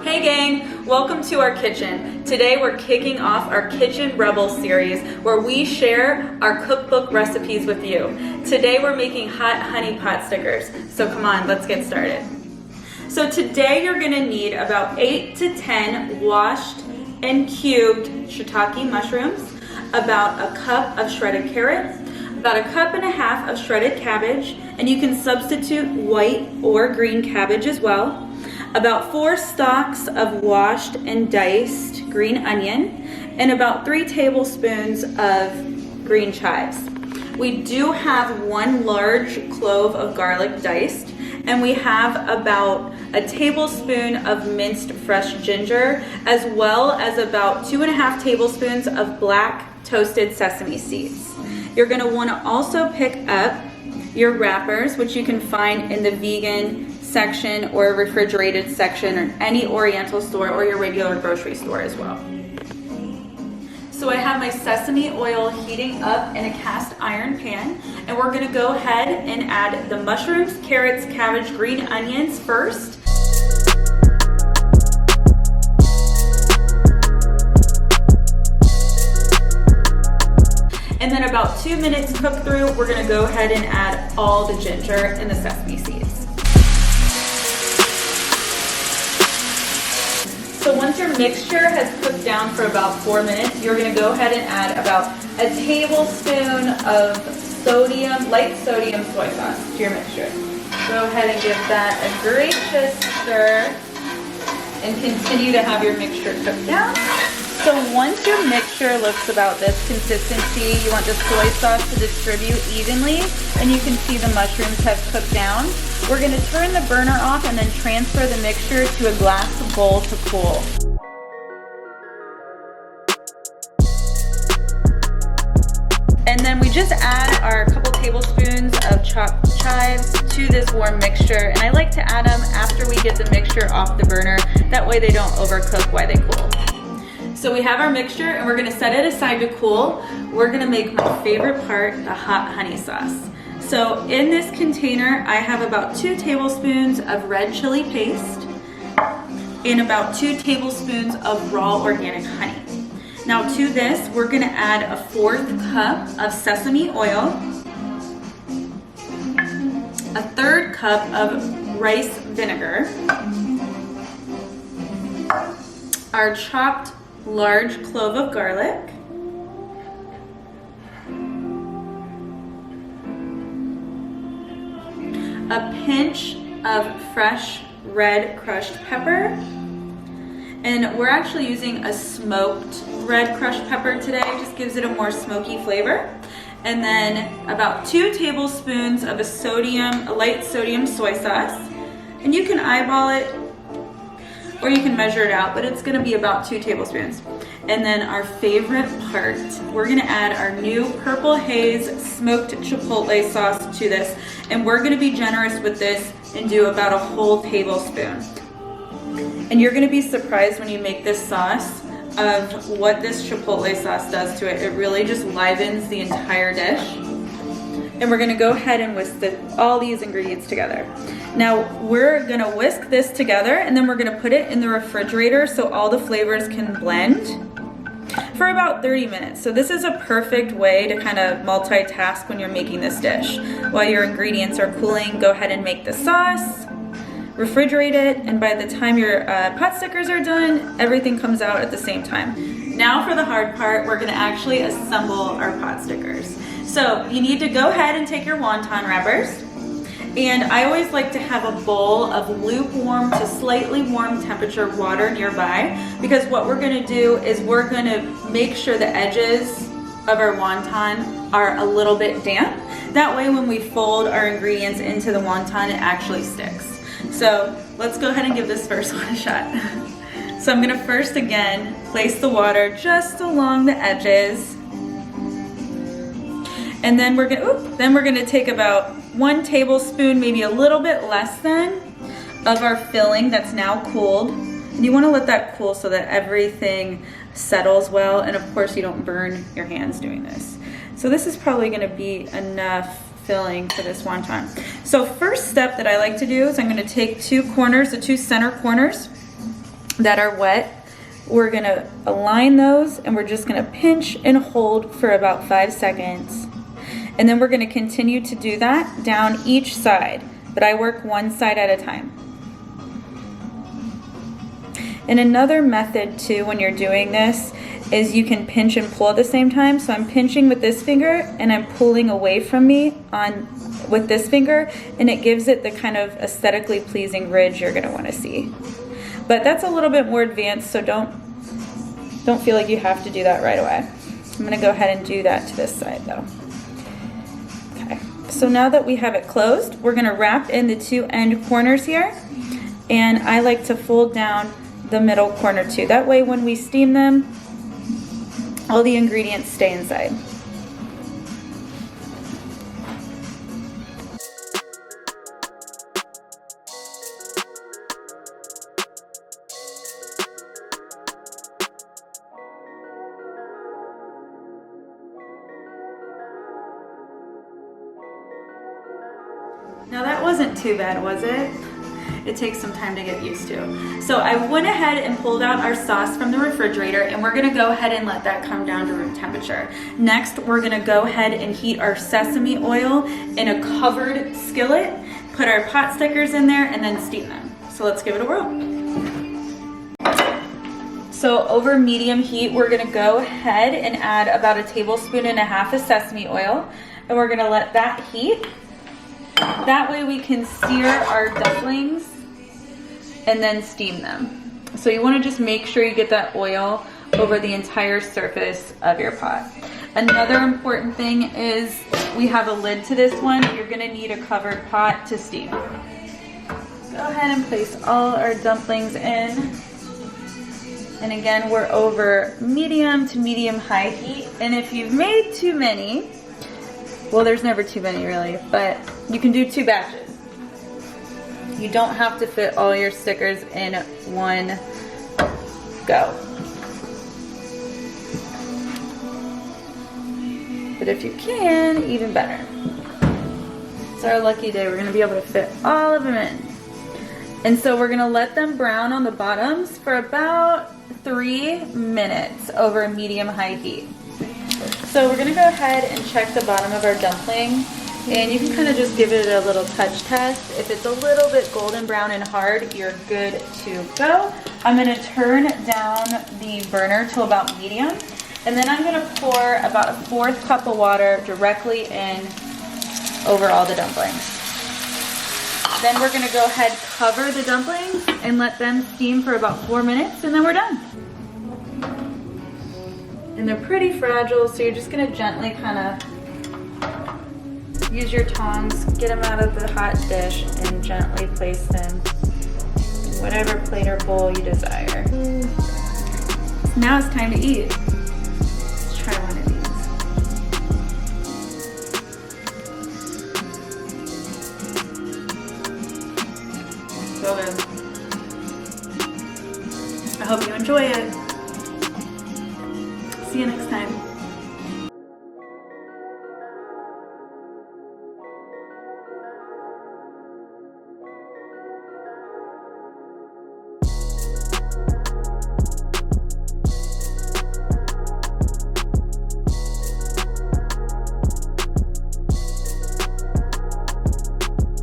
Hey gang, welcome to our kitchen. Today we're kicking off our Kitchen Rebel series where we share our cookbook recipes with you. Today we're making hot honey pot stickers. So come on, let's get started. So today you're gonna need about 8 to 10 washed and cubed shiitake mushrooms, about a cup of shredded carrot, about a cup and a half of shredded cabbage, and you can substitute white or green cabbage as well, about 4 stalks of washed and diced green onion, and about 3 tablespoons of green chives. We do have 1 large clove of garlic diced, and we have about a tablespoon of minced fresh ginger, as well as about 2.5 tablespoons of black toasted sesame seeds. You're going to want to also pick up your wrappers, which you can find in the vegan section or refrigerated section or any Oriental store or your regular grocery store as well. So I have my sesame oil heating up in a cast iron pan, and we're going to go ahead and add the mushrooms, carrots, cabbage, green onions first. And then about 2 minutes cooked through, we're going to go ahead and add all the ginger and the sesame seeds. So once your mixture has cooked down for about 4 minutes, you're going to go ahead and add about a tablespoon of light sodium soy sauce to your mixture. Go ahead and give that a gracious stir and continue to have your mixture cook down. So once your mixture looks about this consistency, you want the soy sauce to distribute evenly, and you can see the mushrooms have cooked down. We're going to turn the burner off and then transfer the mixture to a glass bowl to cool. And then we just add our couple tablespoons of chopped chives to this warm mixture, and I like to add them after we get the mixture off the burner. That way they don't overcook while they cool. So we have our mixture and we're gonna set it aside to cool. We're gonna make my favorite part, the hot honey sauce. So in this container, I have about 2 tablespoons of red chili paste and about 2 tablespoons of raw organic honey. Now to this, we're gonna add a 1/4 cup of sesame oil, a 1/3 cup of rice vinegar, our chopped large clove of garlic, a pinch of fresh red crushed pepper, and we're actually using a smoked red crushed pepper today, just gives it a more smoky flavor, and then about 2 tablespoons of a light sodium soy sauce, and you can eyeball it or you can measure it out, but it's gonna be about 2 tablespoons. And then our favorite part, we're gonna add our new Purple Haze smoked chipotle sauce to this, and we're gonna be generous with this and do about a whole tablespoon. And you're gonna be surprised when you make this sauce of what this chipotle sauce does to it. It really just livens the entire dish. And we're gonna go ahead and whisk all these ingredients together. Now we're gonna whisk this together and then we're gonna put it in the refrigerator so all the flavors can blend for about 30 minutes. So this is a perfect way to kind of multitask when you're making this dish. While your ingredients are cooling, go ahead and make the sauce, refrigerate it, and by the time your pot stickers are done, everything comes out at the same time. Now for the hard part, we're gonna actually assemble our pot stickers. So you need to go ahead and take your wonton wrappers, and I always like to have a bowl of lukewarm to slightly warm temperature water nearby, because what we're gonna do is we're gonna make sure the edges of our wonton are a little bit damp. That way when we fold our ingredients into the wonton, it actually sticks. So let's go ahead and give this first one a shot. So I'm gonna first again place the water just along the edges, and then we're gonna take about 1 tablespoon, maybe a little bit less than, of our filling that's now cooled. And you want to let that cool so that everything settles well, and of course you don't burn your hands doing this. So this is probably going to be enough filling for this wonton. So first step that I like to do is I'm going to take 2 corners, the 2 center corners, that are wet. We're gonna align those and we're just gonna pinch and hold for about 5 seconds. And then we're gonna continue to do that down each side, but I work one side at a time. And another method too when you're doing this is you can pinch and pull at the same time. So I'm pinching with this finger and I'm pulling away from me with this finger, and it gives it the kind of aesthetically pleasing ridge you're gonna wanna see. But that's a little bit more advanced, so don't feel like you have to do that right away. I'm gonna go ahead and do that to this side though. Okay, so now that we have it closed, we're gonna wrap in the 2 end corners here, and I like to fold down the middle corner too. That way when we steam them, all the ingredients stay inside. Now that wasn't too bad, was it? It takes some time to get used to. So I went ahead and pulled out our sauce from the refrigerator, and we're gonna go ahead and let that come down to room temperature. Next, we're gonna go ahead and heat our sesame oil in a covered skillet, put our pot stickers in there, and then steam them. So let's give it a whirl. So over medium heat, we're gonna go ahead and add about 1.5 tablespoons of sesame oil, and we're gonna let that heat. That way we can sear our dumplings and then steam them. So you want to just make sure you get that oil over the entire surface of your pot. Another important thing is we have a lid to this one. You're going to need a covered pot to steam. Go ahead and place all our dumplings in. And again, we're over medium to medium high heat. And if you've made too many, well, there's never too many really, but you can do 2 batches. You don't have to fit all your stickers in one go. But if you can, even better. It's our lucky day. We're gonna be able to fit all of them in. And so we're gonna let them brown on the bottoms for about 3 minutes over a medium-high heat. So we're gonna go ahead and check the bottom of our dumpling, and you can kind of just give it a little touch test. If it's a little bit golden brown and hard, you're good to go. I'm gonna turn down the burner to about medium, and then I'm gonna pour about 1/4 cup of water directly in over all the dumplings. Then we're gonna go ahead, cover the dumplings, and let them steam for about 4 minutes, and then we're done. And they're pretty fragile, so you're just gonna gently kind of use your tongs, get them out of the hot dish, and gently place them in whatever plate or bowl you desire. Now it's time to eat. Let's try one of these. So good. I hope you enjoy it. See you next time.